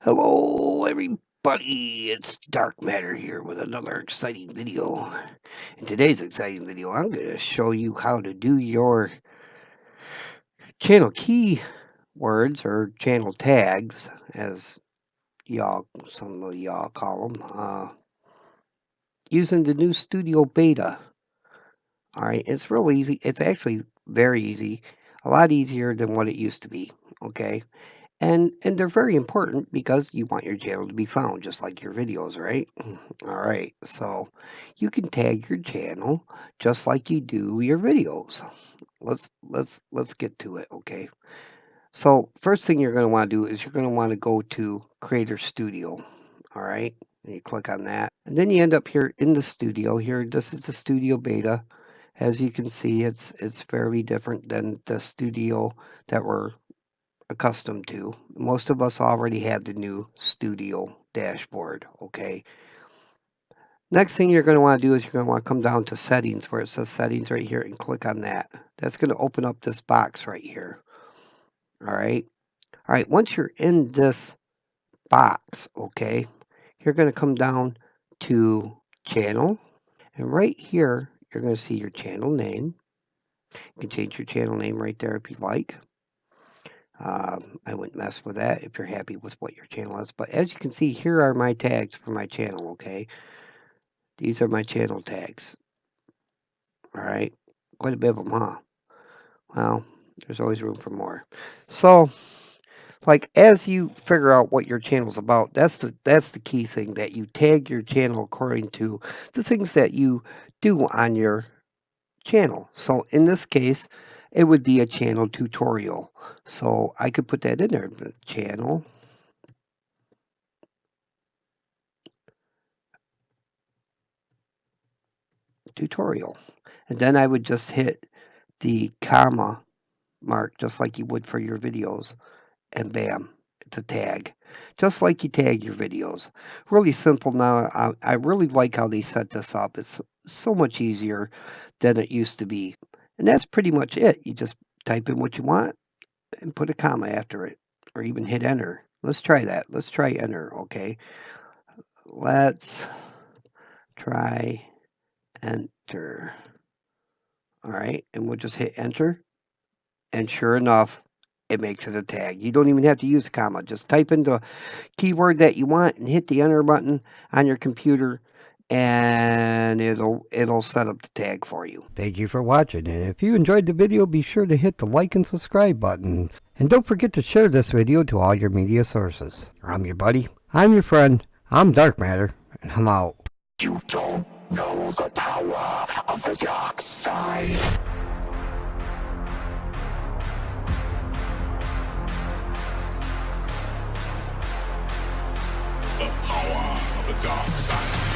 Hello, everybody. It's Dark Matter here with another exciting video. In today's exciting video, I'm going to show you how to do your channel keywords or channel tags, as some of y'all call them, using the new Studio Beta. All right, it's real easy. It's actually very easy, a lot easier than what it used to be. Okay. And they're very important because you want your channel to be found just like your videos, right? All right. So you can tag your channel just like you do your videos. Let's get to it, okay? So first thing you're going to want to do is you're going to want to go to Creator Studio. All right? And you click on that. And then you end up here in the studio. Here, this is the Studio Beta. As you can see, it's fairly different than the studio that we're accustomed to. Most of us already have the new studio dashboard, okay? Next thing you're going to want to do is you're going to want to come down to settings where it says settings right here and click on that. That's going to open up this box right here. All right. All right. Once you're in this box, okay, you're going to come down to channel. And right here, you're going to see your channel name. You can change your channel name right there if you like. I wouldn't mess with that if you're happy with what your channel is. But as you can see, here are my tags for my channel, okay? These are my channel tags. All right. Quite a bit of them, huh? Well, there's always room for more. So, like, as you figure out what your channel's about, that's the key thing, that you tag your channel according to the things that you do on your channel. So in this case, it would be a channel tutorial. So I could put that in there, the channel tutorial. And then I would just hit the comma mark just like you would for your videos. And bam, it's a tag. Just like you tag your videos. Really simple now. I really like how they set this up. It's so much easier than it used to be. And that's pretty much it. You just type in what you want and put a comma after it, or even hit enter. Let's try that. Let's try enter, okay? Let's try enter. All right, and we'll just hit enter. And sure enough, it makes it a tag. You don't even have to use a comma. Just type in the keyword that you want and hit the enter button on your computer, and it'll set up the tag for you. Thank you for watching, and if you enjoyed the video, be sure to hit the like and subscribe button. And don't forget to share this video to all your media sources. I'm your buddy, I'm your friend, I'm Dark Matter, and I'm out. You don't know the power of the dark side. The power of the dark side.